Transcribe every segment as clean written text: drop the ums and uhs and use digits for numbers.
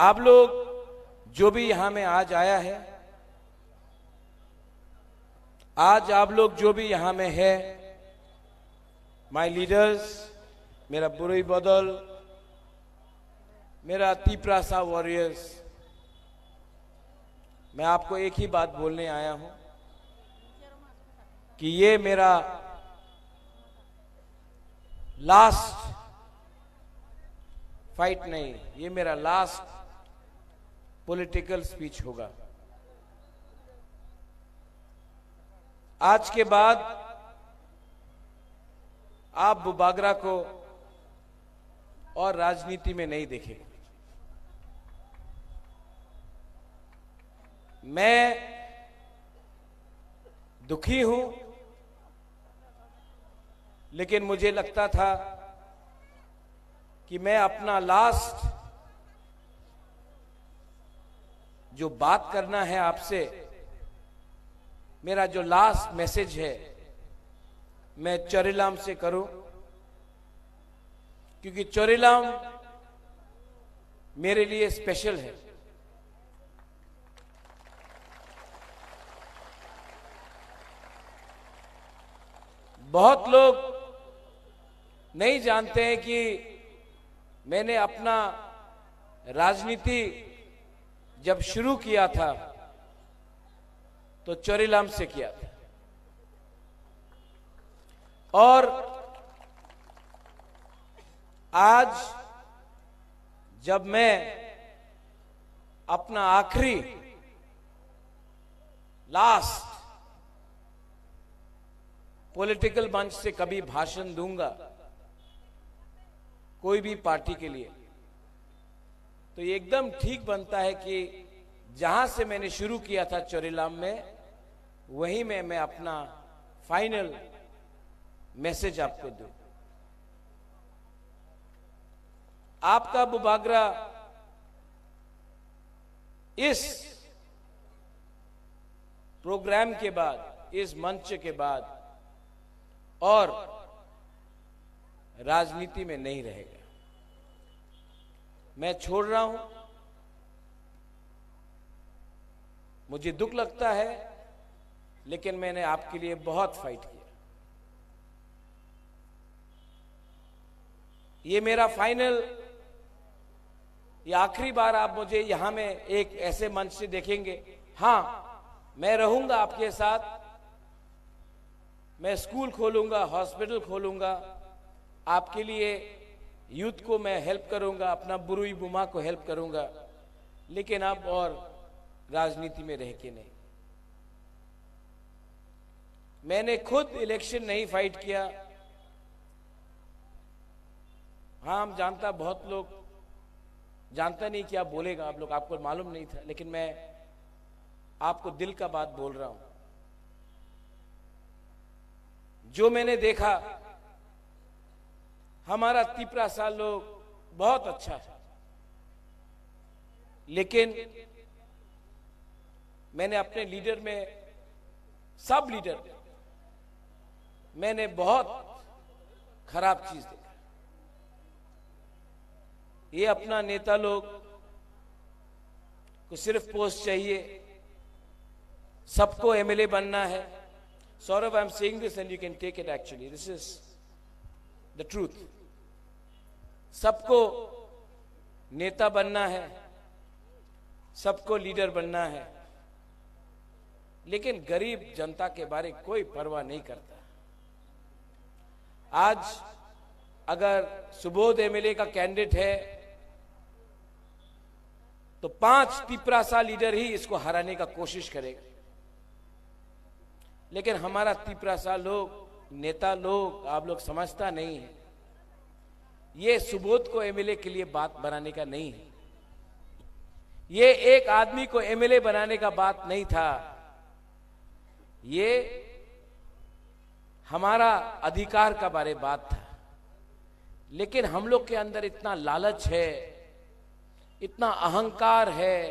आप लोग जो भी यहां में आज आया है, आज आप लोग जो भी यहां में है, माय लीडर्स, मेरा बुरुई बदल, मेरा तिपरासा वॉरियर्स, मैं आपको एक ही बात बोलने आया हूं कि ये मेरा लास्ट फाइट नहीं, ये मेरा लास्ट पॉलिटिकल स्पीच होगा। आज के बाद आप बुबागरा को और राजनीति में नहीं देखेंगे। मैं दुखी हूं, लेकिन मुझे लगता था कि मैं अपना लास्ट जो बात करना है आपसे, मेरा जो लास्ट मैसेज है, मैं चोरिलाम से करूं, क्योंकि चोरिलाम मेरे लिए स्पेशल है। बहुत लोग नहीं जानते हैं कि मैंने अपना राजनीति जब शुरू किया था तो चोरिलाम से किया था, और आज जब मैं अपना आखिरी लास्ट पॉलिटिकल मंच से कभी भाषण दूंगा कोई भी पार्टी के लिए, तो ये एकदम ठीक बनता है कि जहां से मैंने शुरू किया था चोरिलाम में, वहीं में मैं अपना फाइनल मैसेज आपको दूं। आपका बुबागरा इस प्रोग्राम के बाद, इस मंच के बाद और राजनीति में नहीं रहेगा। मैं छोड़ रहा हूं, मुझे दुख लगता है, लेकिन मैंने आपके लिए बहुत फाइट किया। ये मेरा फाइनल, ये आखिरी बार आप मुझे यहां में एक ऐसे मंच से देखेंगे। हां, मैं रहूंगा आपके साथ, मैं स्कूल खोलूंगा, हॉस्पिटल खोलूंगा, आपके लिए यूथ को मैं हेल्प करूंगा, अपना बुरुई बुमा को हेल्प करूंगा, लेकिन अब और राजनीति में रह के नहीं। मैंने खुद इलेक्शन नहीं फाइट किया। हाँ, हम जानता, बहुत लोग जानता नहीं क्या बोलेगा आप लोग, आपको मालूम नहीं था, लेकिन मैं आपको दिल का बात बोल रहा हूं। जो मैंने देखा, हमारा तिपरासा लोग बहुत अच्छा है, लेकिन मैंने अपने लीडर में, सब लीडर में, मैंने बहुत खराब चीज देखा। ये अपना नेता लोग को सिर्फ पोस्ट चाहिए, सबको एमएलए बनना है। Saurav, I'm saying this and you can take it actually. This is the truth. सबको नेता बनना है, सबको लीडर बनना है, लेकिन गरीब जनता के बारे में कोई परवाह नहीं करता। आज अगर सुबोध एमएलए का कैंडिडेट है, तो 5 तिपरासा लीडर ही इसको हराने का कोशिश करेगा, लेकिन हमारा तिपरासा लोग, नेता लोग, आप लोग समझता नहीं है, ये सुबोध को एमएलए के लिए बात बनाने का नहीं है, ये एक आदमी को एमएलए बनाने का बात नहीं था, ये हमारा अधिकार का बारे बात था। लेकिन हम लोग के अंदर इतना लालच है, इतना अहंकार है,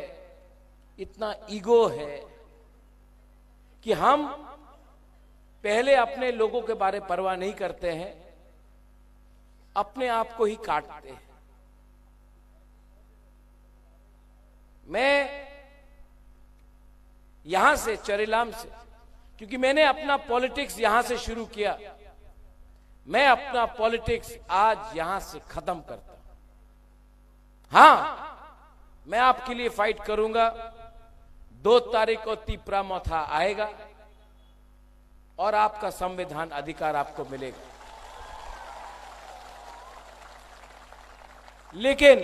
इतना ईगो है कि हम पहले अपने लोगों के बारे परवाह नहीं करते हैं, अपने आप को ही काटते हैं। मैं यहां से, चरेलाम से, क्योंकि मैंने अपना पॉलिटिक्स यहां से शुरू किया, मैं अपना पॉलिटिक्स आज यहां से खत्म करता हूं। हां, मैं आपके लिए फाइट करूंगा। 2 तारीख को तीपरा मौथा आएगा और आपका संविधान अधिकार आपको मिलेगा। लेकिन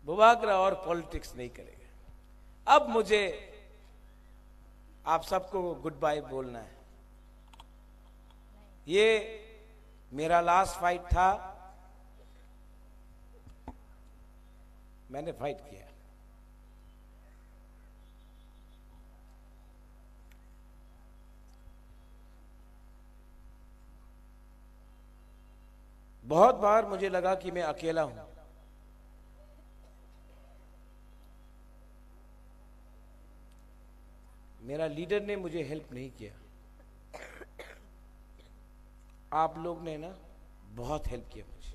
बुबागरा और पॉलिटिक्स नहीं करेगा। अब मुझे आप सबको गुड बाय बोलना है। ये मेरा लास्ट फाइट था, मैंने फाइट किया। बहुत बार मुझे लगा कि मैं अकेला हूं, मेरा लीडर ने मुझे हेल्प नहीं किया। आप लोग ने ना बहुत हेल्प किया मुझे।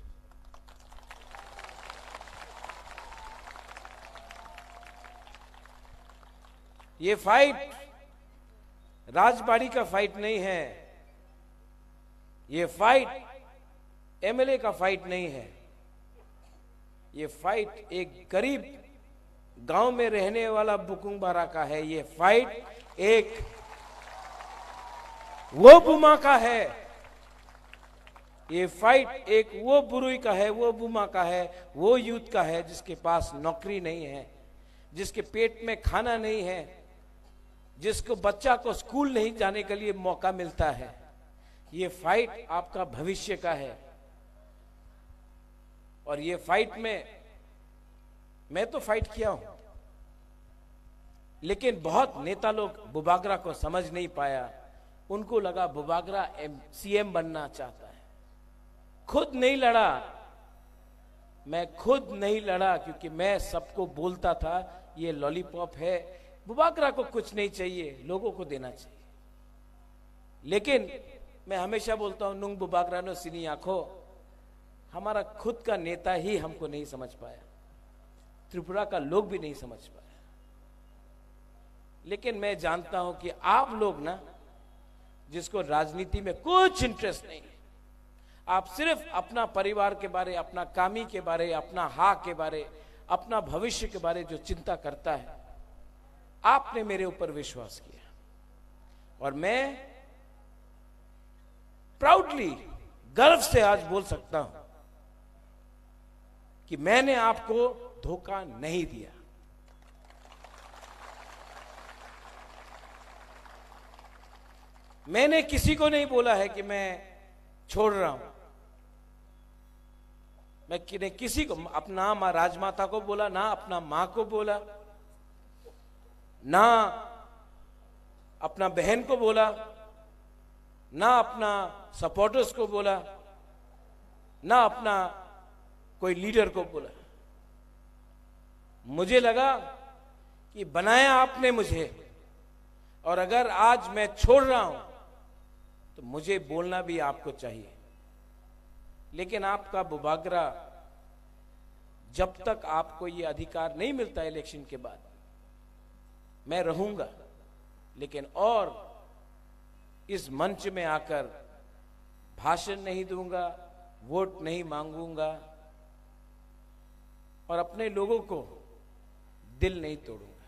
ये फाइट राजबाड़ी का फाइट नहीं है, ये फाइट एमएलए का फाइट नहीं है, ये फाइट एक गरीब गांव में रहने वाला बुकुंग बारा का है। ये फाइट एक वो बुमा का है, ये फाइट एक वो बुरुई का है, वो बुमा का है, वो यूथ का है जिसके पास नौकरी नहीं है, जिसके पेट में खाना नहीं है, जिसको बच्चा को स्कूल नहीं जाने के लिए मौका मिलता है। ये फाइट आपका भविष्य का है। और ये फाइट में मैं तो फाइट किया हूं, लेकिन बहुत नेता लोग बुबागरा को समझ नहीं पाया। उनको लगा बुबागरा सीएम बनना चाहता है। खुद नहीं लड़ा, मैं खुद नहीं लड़ा, क्योंकि मैं सबको बोलता था ये लॉलीपॉप है, बुबागरा को कुछ नहीं चाहिए, लोगों को देना चाहिए। लेकिन मैं हमेशा बोलता हूं, नुंग बुबागरा नो सिनी आंखो, हमारा खुद का नेता ही हमको नहीं समझ पाया, त्रिपुरा का लोग भी नहीं समझ पाया। लेकिन मैं जानता हूं कि आप लोग ना, जिसको राजनीति में कुछ इंटरेस्ट नहीं, आप सिर्फ अपना परिवार के बारे, अपना कामी के बारे, अपना हा के बारे, अपना भविष्य के बारे जो चिंता करता है, आपने मेरे ऊपर विश्वास किया। और मैं प्राउडली, गर्व से आज बोल सकता हूं कि मैंने आपको धोखा नहीं दिया। मैंने किसी को नहीं बोला है कि मैं छोड़ रहा हूं। मैं किसी को, अपना मां राजमाता को बोला ना, अपना मां को बोला ना, अपना बहन को बोला ना, अपना सपोर्टर्स को बोला ना, अपना कोई लीडर को बोला। मुझे लगा कि बनाया आपने मुझे, और अगर आज मैं छोड़ रहा हूं तो मुझे बोलना भी आपको चाहिए। लेकिन आपका बुबागरा, जब तक आपको ये अधिकार नहीं मिलता इलेक्शन के बाद, मैं रहूंगा। लेकिन और इस मंच में आकर भाषण नहीं दूंगा, वोट नहीं मांगूंगा और अपने लोगों को दिल नहीं तोड़ूंगा।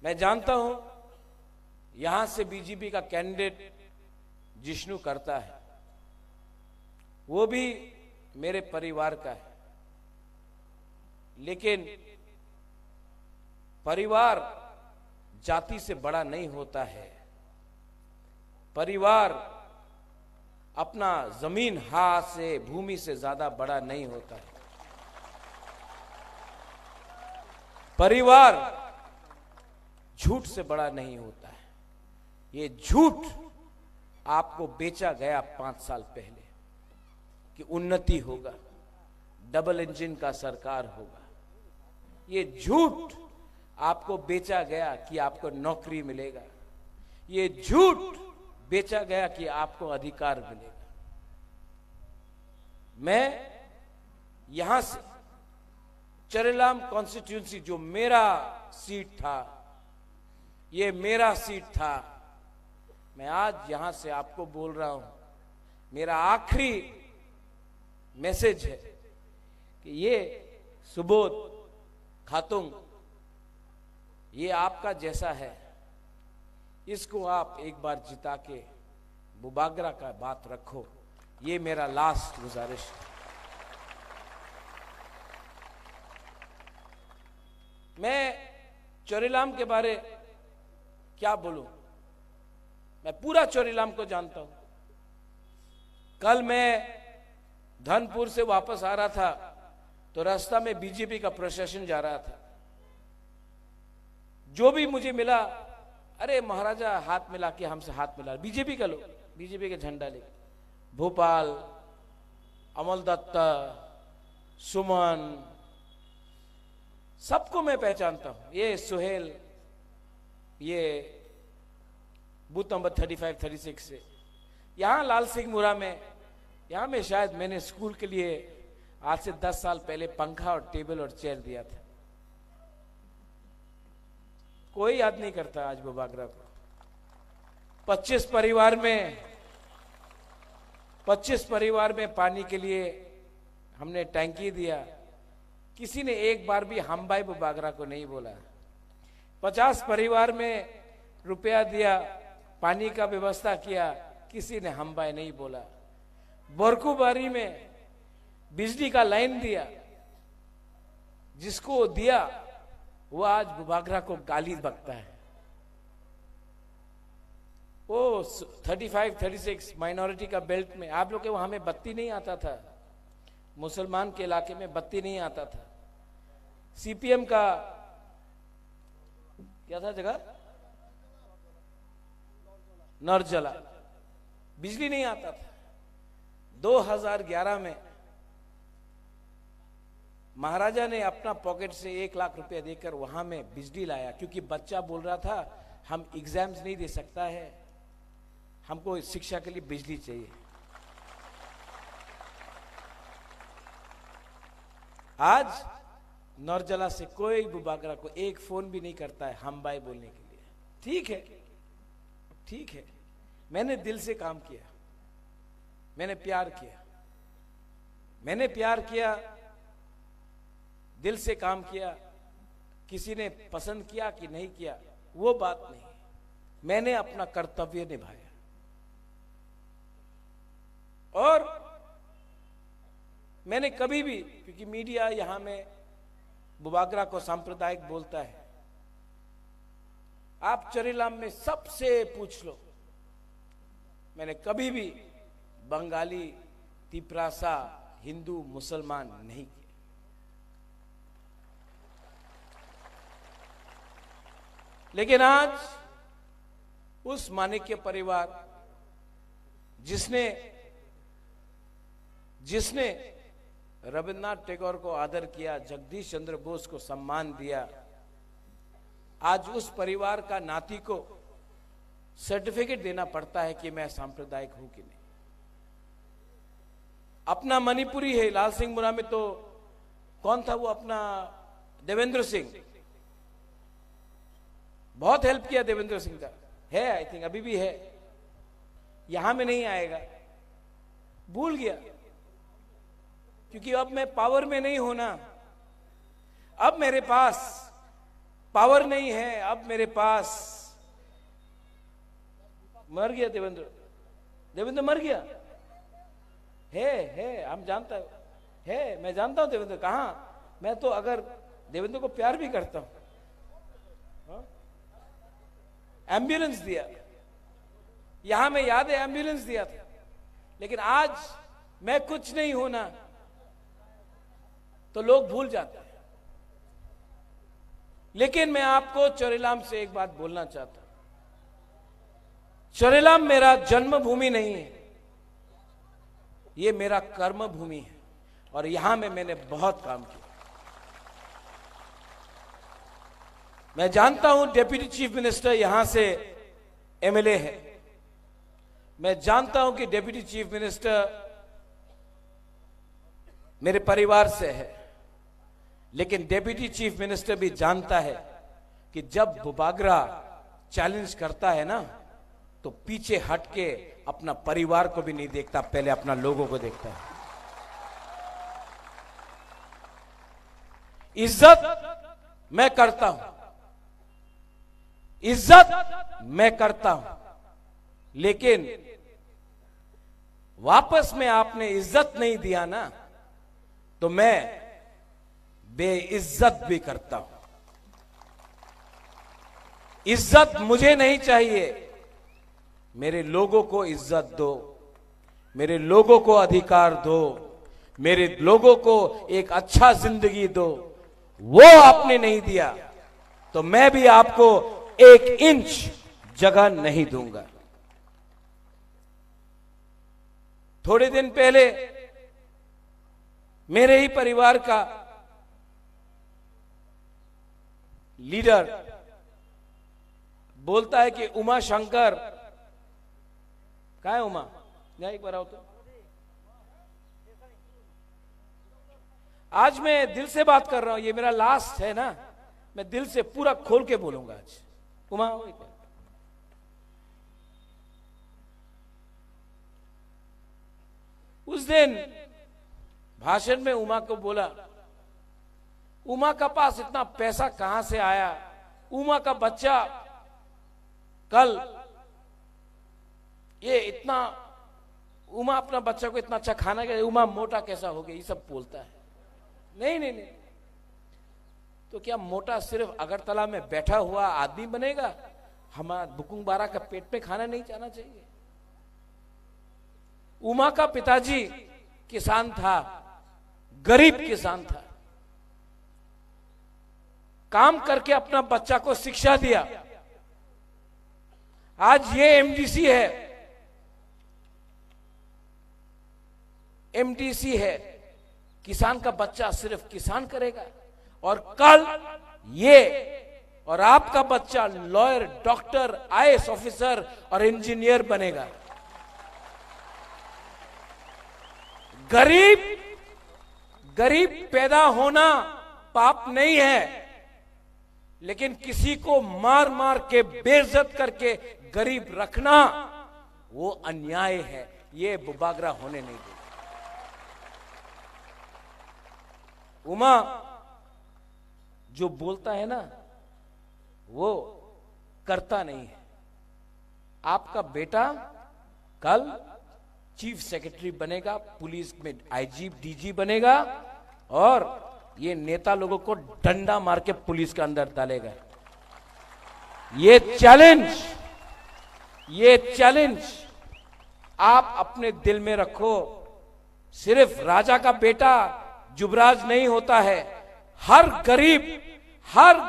मैं जानता हूं यहां से बीजेपी का कैंडिडेट जिष्णु करता है, वो भी मेरे परिवार का है। लेकिन परिवार जाति से बड़ा नहीं होता है। परिवार अपना जमीन हाथ से, भूमि से ज्यादा बड़ा नहीं होता है। परिवार झूठ से बड़ा नहीं होता है। ये झूठ आपको बेचा गया 5 साल पहले कि उन्नति होगा, डबल इंजन का सरकार होगा। ये झूठ आपको बेचा गया कि आपको नौकरी मिलेगा। ये झूठ बेचा गया कि आपको अधिकार मिलेगा। मैं यहां से चरेलाम कॉन्स्टिट्यूंसी जो मेरा सीट था, ये मेरा सीट था, मैं आज यहां से आपको बोल रहा हूं, मेरा आखिरी मैसेज है कि ये सुबोध खातुंग ये आपका जैसा है, इसको आप एक बार जिता के बुबागरा का बात रखो। ये मेरा लास्ट गुजारिश है। मैं चोरीलाम के बारे क्या बोलूं, मैं पूरा चोरीलाम को जानता हूं। कल मैं धनपुर से वापस आ रहा था तो रास्ता में बीजेपी का प्रोसेशन जा रहा था। जो भी मुझे मिला, अरे महाराजा हाथ मिला के हमसे हाथ मिला, बीजेपी का लोग, बीजेपी के झंडा लेके। भोपाल, अमल दत्ता, सुमन, सबको मैं पहचानता हूं। ये सुहेल, ये बूथ नंबर 35, 36 से, यहां लाल सिंह मुरा में, यहां में शायद मैंने स्कूल के लिए आज से 10 साल पहले पंखा और टेबल और चेयर दिया था। कोई याद नहीं करता आज बुबागरा को। 25 परिवार में पानी के लिए हमने टैंकी दिया, किसी ने एक बार भी हम भाई बुबागरा को नहीं बोला। 50 परिवार में रुपया दिया, पानी का व्यवस्था किया, किसी ने हम भाई नहीं बोला। बोरकुबारी में बिजली का लाइन दिया, जिसको दिया वो आज बुबागरा को गाली बकता है। वो 35, 36 माइनॉरिटी का बेल्ट में, आप लोग के वहां में बत्ती नहीं आता था, मुसलमान के इलाके में बत्ती नहीं आता था। सीपीएम का क्या था जगह, नरजला, बिजली नहीं आता था। 2011 में महाराजा ने अपना पॉकेट से 1 लाख रुपया देकर वहां में बिजली लाया, क्योंकि बच्चा बोल रहा था हम एग्जाम्स नहीं दे सकता है, हमको शिक्षा के लिए बिजली चाहिए। आज नौरजला से कोई बुबागरा को एक फोन भी नहीं करता है हम भाई बोलने के लिए। ठीक है, ठीक है, मैंने दिल से काम किया, मैंने प्यार किया, मैंने प्यार किया, दिल से काम किया। किसी ने पसंद किया कि नहीं किया वो बात नहीं, मैंने अपना कर्तव्य निभाया। और मैंने कभी भी, क्योंकि मीडिया यहां में बुबागरा को सांप्रदायिक बोलता है, आप चोरीलाम में सबसे पूछ लो, मैंने कभी भी बंगाली, तिपरासा, हिंदू, मुसलमान नहीं किया। लेकिन आज उस माणिक्य परिवार जिसने रविन्द्रनाथ टैगोर को आदर किया, जगदीश चंद्र बोस को सम्मान दिया, आज उस परिवार का नाती को सर्टिफिकेट देना पड़ता है कि मैं सांप्रदायिक हूं कि नहीं। अपना मणिपुरी है, लाल सिंह मुरा में तो कौन था वो, अपना देवेंद्र सिंह, बहुत हेल्प किया देवेंद्र सिंह का, है आई थिंक अभी भी है, यहां में नहीं आएगा, भूल गया, क्योंकि अब मैं पावर में नहीं होना, अब मेरे पास पावर नहीं है, अब मेरे पास, मर गया देवेंद्र मर गया है, हम जानता है, मैं जानता हूं देवेंद्र कहां, मैं तो अगर देवेंद्र को प्यार भी करता हूं। एम्बुलेंस दिया, यहां में याद है एम्बुलेंस दिया था, लेकिन आज मैं कुछ नहीं होना तो लोग भूल जाते हैं। लेकिन मैं आपको चोरीलाम से एक बात बोलना चाहता हूं, चोरीलाम मेरा जन्मभूमि नहीं है, ये मेरा कर्म भूमि है, और यहां में मैंने बहुत काम किया। मैं जानता हूं डेप्यूटी चीफ मिनिस्टर यहां से एमएलए है, मैं जानता हूं कि डेप्यूटी चीफ मिनिस्टर मेरे परिवार से है, लेकिन डेप्यूटी चीफ मिनिस्टर भी जानता है कि जब बुबागरा चैलेंज करता है ना, तो पीछे हट के अपना परिवार को भी नहीं देखता, पहले अपना लोगों को देखता है। इज्जत मैं करता हूं, इज्जत मैं करता हूं, लेकिन वापस में आपने इज्जत नहीं दिया ना, तो मैं बेइज्जत भी करता हूं। इज्जत मुझे नहीं चाहिए, मेरे लोगों को इज्जत दो, मेरे लोगों को अधिकार दो, मेरे लोगों को एक अच्छा जिंदगी दो। वो आपने नहीं दिया तो मैं भी आपको 1 इंच जगह नहीं दूंगा। थोड़े दिन पहले मेरे ही परिवार का लीडर बोलता है कि उमा शंकर, कहाँ है उमा, जा एक बार आओ तो। आज मैं दिल से बात कर रहा हूं, ये मेरा लास्ट है ना, मैं दिल से पूरा खोल के बोलूंगा आज। उमा आओ एक बार। उस दिन भाषण में उमा को बोला, उमा का पास इतना पैसा कहां से आया, उमा का बच्चा कल ये इतना, उमा अपना बच्चा को इतना अच्छा खाना खिलाए, उमा मोटा कैसा हो गया, ये सब बोलता है। नहीं नहीं नहीं, तो क्या मोटा सिर्फ अगरतला में बैठा हुआ आदमी बनेगा? हमारा बुकुंग बारा का पेट में खाना नहीं जाना चाहिए। उमा का पिताजी किसान था, गरीब किसान था, काम करके अपना बच्चा को शिक्षा दिया। आज ये एमडीसी है, एमडीसी है, किसान का बच्चा सिर्फ किसान करेगा, और कल ये और आपका बच्चा लॉयर, डॉक्टर, आईएएस ऑफिसर और इंजीनियर बनेगा। गरीब पैदा होना पाप नहीं है, लेकिन किसी को मार मार के बेइज्जत करके गरीब रखना वो अन्याय है। ये बुबागरा होने नहीं देगा। उमा जो बोलता है ना, वो करता नहीं है। आपका बेटा कल चीफ सेक्रेटरी बनेगा, पुलिस में आईजी डीजी बनेगा, और ये नेता लोगों को डंडा मार के पुलिस के अंदर डालेगा। ये चैलेंज आप अपने दिल में रखो। सिर्फ राजा का बेटा युवराज नहीं होता है, हर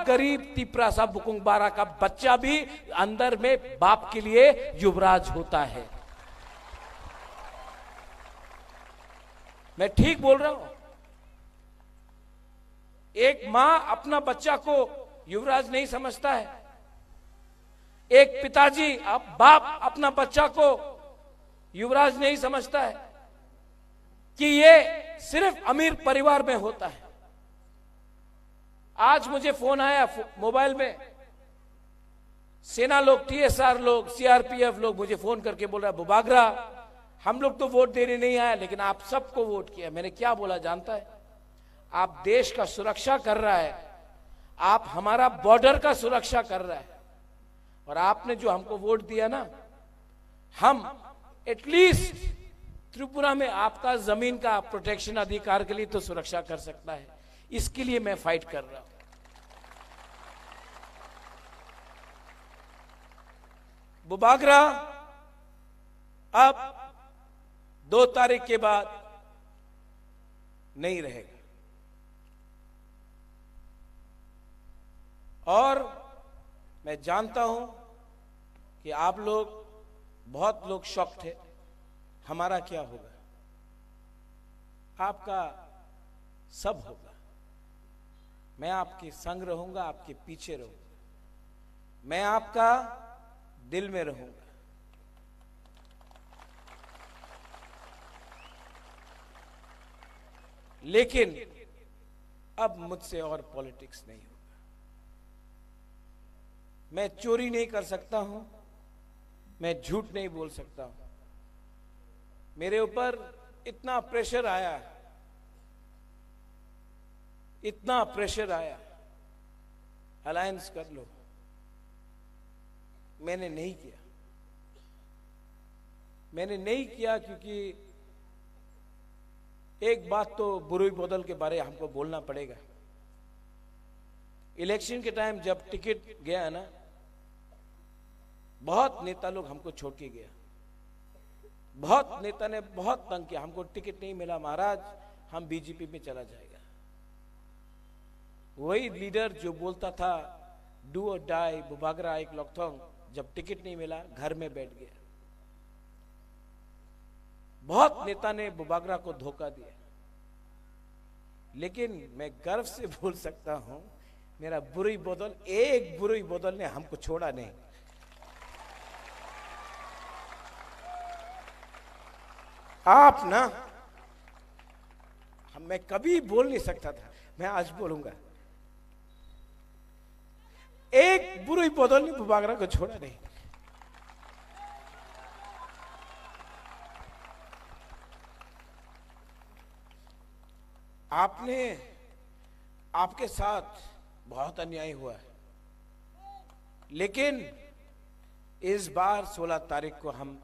गरीब तिपरासा बुकुंग बारा का बच्चा भी अंदर में बाप के लिए युवराज होता है। मैं ठीक बोल रहा हूं? एक मां अपना बच्चा को युवराज नहीं समझता है, एक पिताजी बाप अपना बच्चा को युवराज नहीं समझता है कि ये सिर्फ अमीर परिवार में होता है। आज मुझे फोन आया मोबाइल में, सेना लोग, टीएसआर लोग, सीआरपीएफ लोग मुझे फोन करके बोल रहा है, बुबागरा हम लोग तो वोट देने नहीं आए, लेकिन आप सबको वोट किया। मैंने क्या बोला जानता है? आप देश का सुरक्षा कर रहा है, आप हमारा बॉर्डर का सुरक्षा कर रहा है, और आपने जो हमको वोट दिया ना, हम एटलीस्ट त्रिपुरा में आपका जमीन का प्रोटेक्शन अधिकार के लिए तो सुरक्षा कर सकता है। इसके लिए मैं फाइट कर रहा हूं। बुबागरा अब 2 तारीख के बाद नहीं रहेगा, और मैं जानता हूं कि आप लोग, बहुत लोग शॉक्ड थे, हमारा क्या होगा? आपका सब होगा। मैं आपके संग रहूंगा, आपके पीछे रहूंगा, मैं आपका दिल में रहूंगा। लेकिन अब मुझसे और पॉलिटिक्स नहीं होगा। मैं चोरी नहीं कर सकता हूं, मैं झूठ नहीं बोल सकता हूं। मेरे ऊपर इतना प्रेशर आया, इतना प्रेशर आया, अलायंस कर लो, मैंने नहीं किया। मैंने नहीं किया क्योंकि एक बात तो बुरी बदल के बारे हमको बोलना पड़ेगा। इलेक्शन के टाइम जब टिकट गया ना, बहुत नेता लोग हमको छोड़ के गया, बहुत नेता ने बहुत तंग किया, हमको टिकट नहीं मिला महाराज, हम बीजेपी में चला जाएगा। वही लीडर जो बोलता था डू और डाई बुबागरा एक लॉकथोंग, जब टिकट नहीं मिला घर में बैठ गया। बहुत नेता ने बुबागरा को धोखा दिया, लेकिन मैं गर्व से बोल सकता हूं मेरा बुरी बदल, एक बुरी बदल ने हमको छोड़ा नहीं। आप ना, मैं कभी बोल नहीं सकता था, मैं आज बोलूंगा, एक बुरी बदल ने बुबागरा को छोड़ा नहीं। आपने, आपके साथ बहुत अन्याय हुआ है, लेकिन इस बार 16 तारीख को हम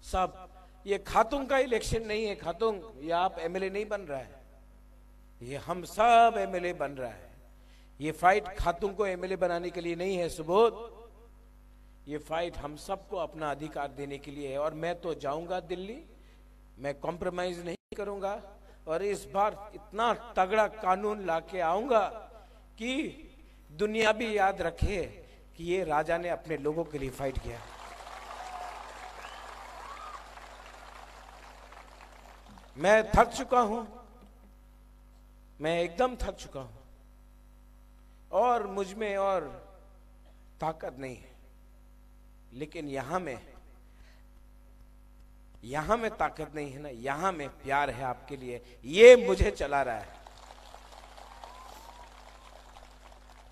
सब, ये खातून का इलेक्शन नहीं है, खातून ये आप एमएलए नहीं बन रहा है, ये हम सब एमएलए बन रहा है। ये फाइट खातून को एमएलए बनाने के लिए नहीं है सुबोध, ये फाइट हम सबको अपना अधिकार देने के लिए है। और मैं तो जाऊंगा दिल्ली, मैं कॉम्प्रोमाइज नहीं करूंगा, और इस बार इतना तगड़ा कानून लाके आऊंगा कि दुनिया भी याद रखे कि ये राजा ने अपने लोगों के लिए फाइट किया। मैं थक चुका हूं, मैं एकदम थक चुका हूं, और मुझ में और ताकत नहीं है, लेकिन यहां में ताकत नहीं है ना, यहां में प्यार है आपके लिए, ये मुझे चला रहा है।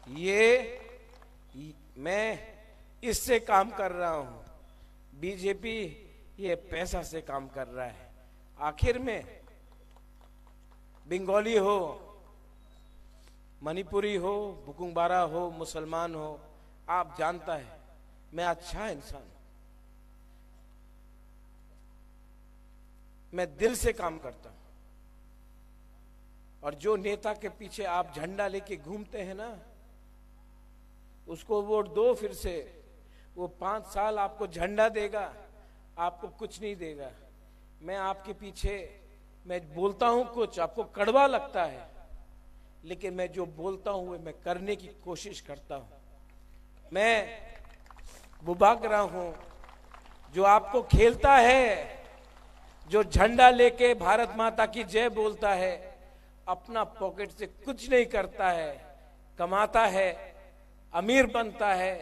ये मैं इससे काम कर रहा हूं, बीजेपी ये पैसा से काम कर रहा है। आखिर में बंगाली हो, मणिपुरी हो, बुकुंबारा हो, मुसलमान हो, आप जानता है मैं अच्छा इंसान हूं, मैं दिल से काम करता हूं। और जो नेता के पीछे आप झंडा लेके घूमते हैं ना, उसको वोट दो फिर से, वो 5 साल आपको झंडा देगा, आपको कुछ नहीं देगा। मैं आपके पीछे, मैं बोलता हूं कुछ, आपको कड़वा लगता है, लेकिन मैं जो बोलता हूं वो मैं करने की कोशिश करता हूं। मैं बुबागरा हूं जो आपको खेलता है, जो झंडा लेके भारत माता की जय बोलता है, अपना पॉकेट से कुछ नहीं करता है, कमाता है, अमीर बनता है।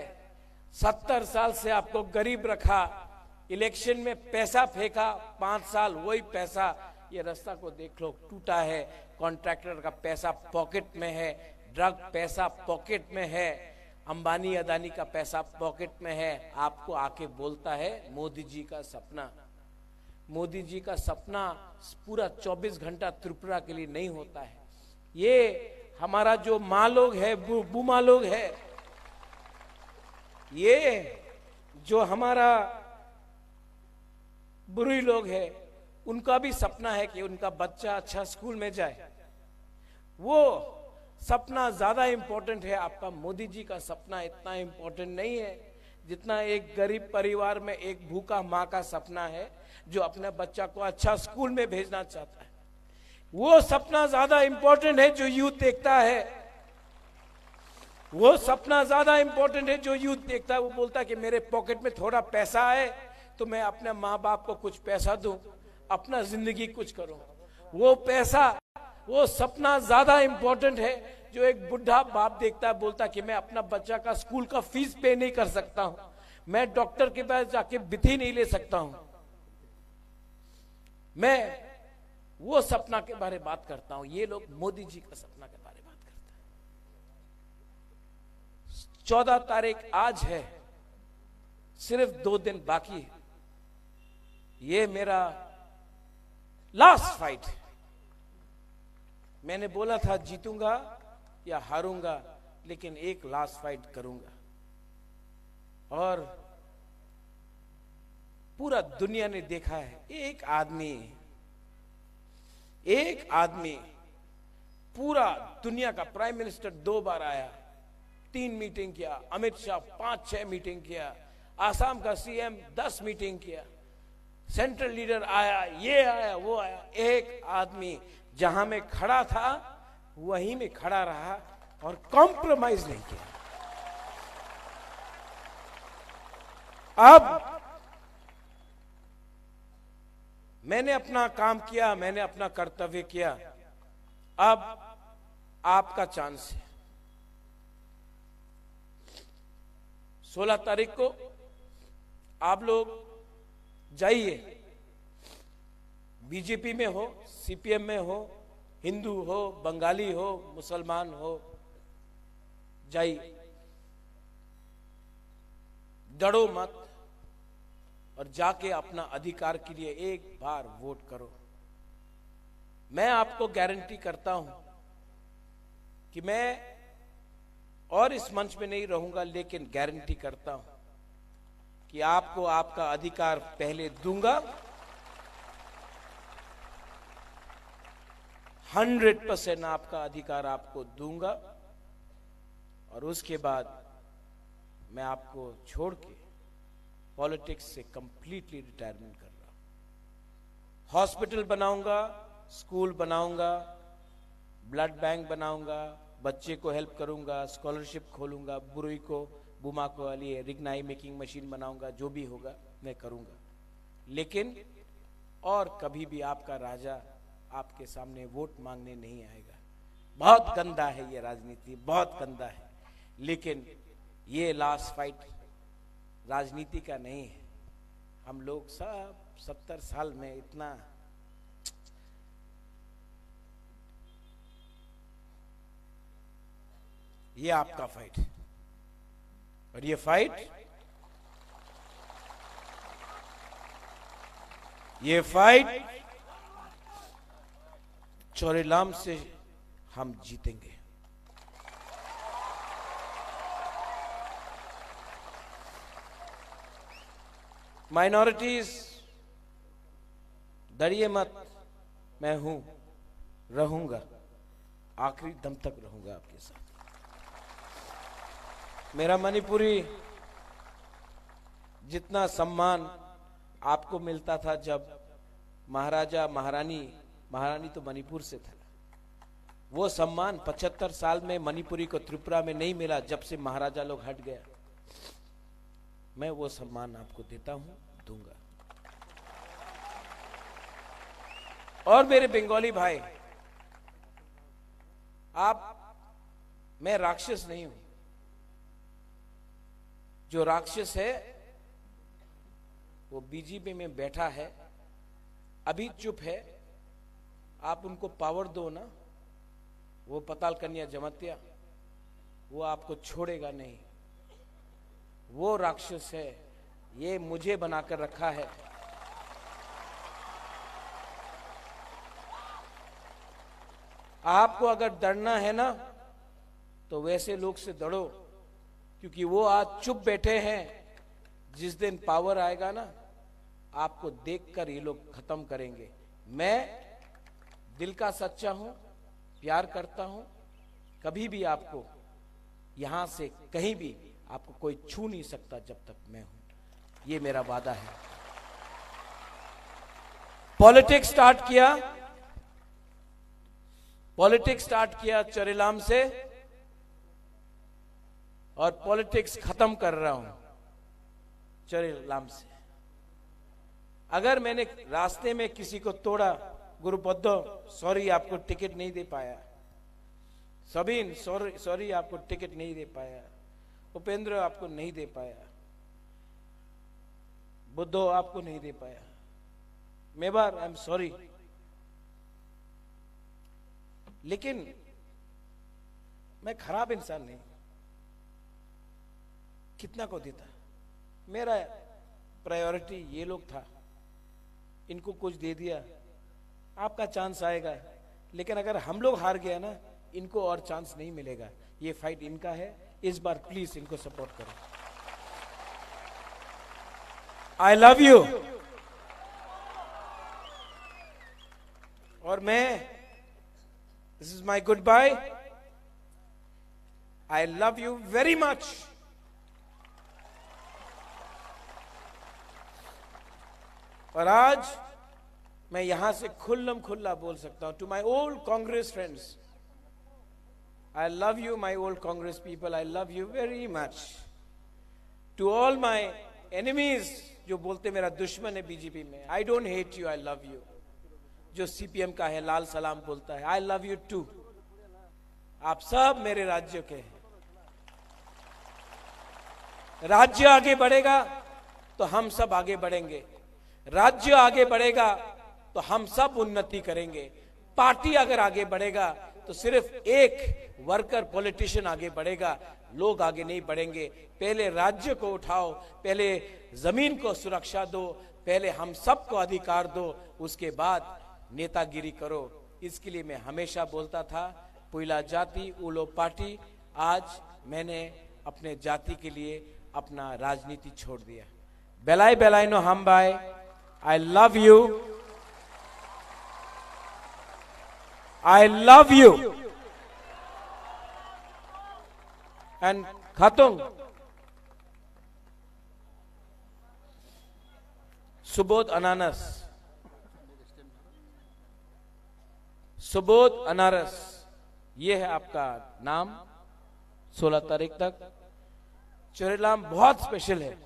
70 साल से आपको गरीब रखा, इलेक्शन में पैसा फेंका, 5 साल वही पैसा, ये रास्ता को देख लो टूटा है, कॉन्ट्रैक्टर का पैसा पॉकेट में है, ड्रग पैसा पॉकेट में है, अंबानी अदानी का पैसा पॉकेट में है। आपको आके बोलता है मोदी जी का सपना। मोदी जी का सपना पूरा 24 घंटा त्रिपुरा के लिए नहीं होता है। ये हमारा जो माँ लोग है, बुमा लोग है, ये जो हमारा बुरी लोग है, उनका भी सपना है कि उनका बच्चा अच्छा स्कूल में जाए। वो सपना ज्यादा इंपॉर्टेंट है, आपका मोदी जी का सपना इतना इंपॉर्टेंट नहीं है जितना एक गरीब परिवार में एक भूखा माँ का सपना है जो अपने बच्चा को अच्छा स्कूल में भेजना चाहता है। वो सपना ज्यादा इंपॉर्टेंट है जो यूथ देखता है, वो सपना ज्यादा इंपॉर्टेंट है जो यूथ देखता है। वो बोलता है कि मेरे पॉकेट में थोड़ा पैसा आए तो मैं अपने माँ बाप को कुछ पैसा दूं, अपना जिंदगी कुछ करूं। वो पैसा, वो सपना ज्यादा इंपॉर्टेंट है जो एक बुढ़ा बाप देखता है, बोलता है कि मैं अपना बच्चा का स्कूल का फीस पे नहीं कर सकता हूं, मैं डॉक्टर के पास जाके बिथी नहीं ले सकता हूं। मैं वो सपना के बारे में बात करता हूं, ये लोग मोदी जी का सपना के बारे में। 14 तारीख आज है, सिर्फ 2 दिन बाकी है। ये मेरा लास्ट फाइट है। मैंने बोला था जीतूंगा या हारूंगा, लेकिन एक लास्ट फाइट करूंगा। और पूरा दुनिया ने देखा है, एक आदमी पूरा दुनिया का प्राइम मिनिस्टर 2 बार आया, 3 मीटिंग किया, अमित शाह 5-6 मीटिंग किया, आसाम का सीएम 10 मीटिंग किया, सेंट्रल लीडर आया, ये आया, वो आया। एक आदमी जहां में खड़ा था वहीं में खड़ा रहा और कॉम्प्रोमाइज नहीं किया। अब मैंने अपना काम किया, मैंने अपना कर्तव्य किया। अब आपका चांस है। 16 तारीख को आप लोग जाइए, बीजेपी में हो, सीपीएम में हो, हिंदू हो, बंगाली हो, मुसलमान हो, जाइए, डरो मत और जाके अपना अधिकार के लिए एक बार वोट करो। मैं आपको गारंटी करता हूं कि मैं और इस मंच में नहीं रहूंगा, लेकिन गारंटी करता हूं कि आपको आपका अधिकार पहले दूंगा। 100% आपका अधिकार आपको दूंगा और उसके बाद मैं आपको छोड़ के पॉलिटिक्स से कंप्लीटली रिटायरमेंट कर रहा हूं। हॉस्पिटल बनाऊंगा, स्कूल बनाऊंगा, ब्लड बैंक बनाऊंगा, बच्चे को हेल्प करूंगा, स्कॉलरशिप खोलूंगा, बुरुई को बुमा को वाली रिग्नाई मेकिंग मशीन बनाऊंगा, जो भी होगा मैं करूंगा। लेकिन और कभी भी आपका राजा आपके सामने वोट मांगने नहीं आएगा। बहुत गंदा है ये राजनीति, बहुत गंदा है। लेकिन ये लास्ट फाइट राजनीति का नहीं है। हम लोग सब 70 साल में इतना ये आपका फाइट है और ये फाइट चोरेलाम से हम जीतेंगे। माइनॉरिटीज, डरिए मत, मैं हूं, रहूंगा, आखिरी दम तक रहूंगा आपके साथ। मेरा मणिपुरी जितना सम्मान आपको मिलता था जब महाराजा महारानी तो मणिपुर से था, वो सम्मान 75 साल में मणिपुरी को त्रिपुरा में नहीं मिला। जब से महाराजा लोग हट गया, मैं वो सम्मान आपको देता हूं, दूंगा। और मेरे बंगाली भाई, मैं राक्षस नहीं हूं। जो राक्षस है वो बीजेपी में बैठा है, अभी चुप है। आप उनको पावर दो ना, वो पताल कन्या जमत्या, वो आपको छोड़ेगा नहीं। वो राक्षस है, ये मुझे बनाकर रखा है। आपको अगर डरना है ना, तो वैसे लोग से डरो, क्योंकि वो आज चुप बैठे हैं। जिस दिन पावर आएगा ना, आपको देखकर ये लोग खत्म करेंगे। मैं दिल का सच्चा हूं, प्यार करता हूं। कभी भी आपको यहां से कहीं भी आपको कोई छू नहीं सकता जब तक मैं हूं। ये मेरा वादा है। पॉलिटिक्स स्टार्ट किया चोरेलाम से, और पॉलिटिक्स खत्म कर रहा हूं चोरेलाम से। अगर मैंने रास्ते में किसी को तोड़ा, गुरुपद्दो सॉरी, आपको टिकट नहीं दे पाया। सबीन सॉरी, आपको टिकट नहीं दे पाया। उपेंद्र आपको नहीं दे पाया। बुद्धो आपको नहीं दे पाया। Mewar I am sorry. लेकिन मैं खराब इंसान नहीं। कितना को देता, मेरा प्रायोरिटी ये लोग था, इनको कुछ दे दिया, आपका चांस आएगा। लेकिन अगर हम लोग हार गया ना, इनको और चांस नहीं मिलेगा। ये फाइट इनका है, इस बार प्लीज इनको सपोर्ट करो। I love you. और मैं, this is my goodbye. I love you very much. और आज मैं यहां से खुल्लम खुल्ला बोल सकता हूं to my old Congress friends, I love you my old Congress people, I love you very much. To all my enemies, जो बोलते मेरा दुश्मन है बीजेपी में, I don't hate you, I love you. जो सीपीएम का है, लाल सलाम बोलता है, आई लव यू टू। आप सब मेरे राज्य के हैं। राज्य आगे बढ़ेगा तो हम सब आगे बढ़ेंगे, राज्य आगे बढ़ेगा तो हम सब उन्नति करेंगे। पार्टी अगर आगे बढ़ेगा तो सिर्फ एक वर्कर पॉलिटिशियन आगे बढ़ेगा, लोग आगे नहीं बढ़ेंगे। पहले राज्य को उठाओ, पहले जमीन को सुरक्षा दो, पहले हम सबको अधिकार दो, उसके बाद नेतागिरी करो। इसके लिए मैं हमेशा बोलता था, पुइला जाति उलो पार्टी। आज मैंने अपने जाति के लिए अपना राजनीति छोड़ दिया। बेलाई बेलाई नो हम bye, I love you, I love you. And खातुंग सुबोध अनानस, सुबोध अनारस, ये है आपका नाम 16 तारीख तक। चोरेलाम बहुत स्पेशल है,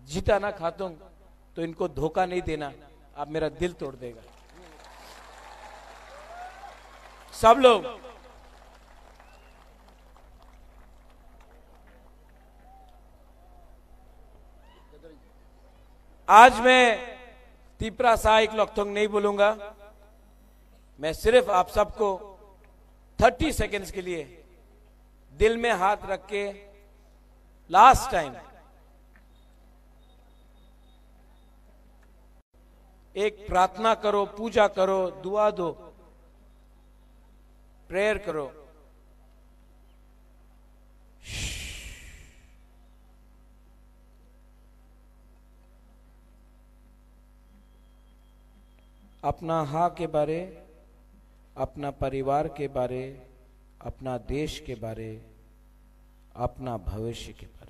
जीता ना खातुंग तो इनको धोखा नहीं देना, आप मेरा दिल तोड़ देगा। सब लोग आज मैं तीपरा साइक लॉकथोंग नहीं बोलूंगा, मैं सिर्फ आप सबको 30 सेकेंड्स के लिए दिल में हाथ रख के लास्ट टाइम एक प्रार्थना करो, पूजा करो, दुआ दो, प्रेयर करो। अपना हाँ के बारे, अपना परिवार के बारे, अपना देश के बारे, अपना भविष्य के बारे।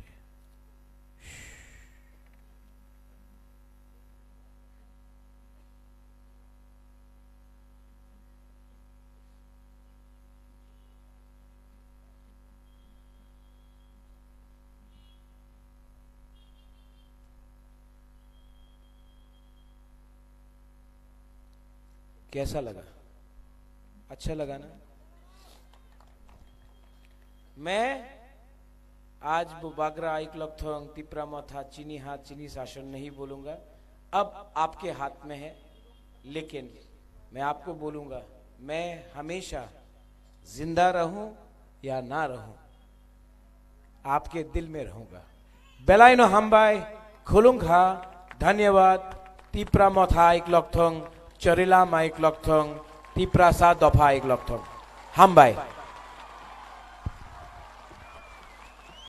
कैसा लगा? अच्छा लगा ना? मैं आज बुबागरा आइक लॉकथोंग तिप्रा मथा चीनी हाथ चीनी शासन नहीं बोलूंगा, अब आपके हाथ में है। लेकिन मैं आपको बोलूंगा, मैं हमेशा जिंदा रहूं या ना रहूं, आपके दिल में रहूंगा। बेलाइनो हमबाई खुलुंगा, धन्यवाद। तिप्रा मथा आइक लॉकथोंग, चरिला माइक लॉकथोंग, तिप्रा सा दफा आइक लॉकथोंग, हमबाई।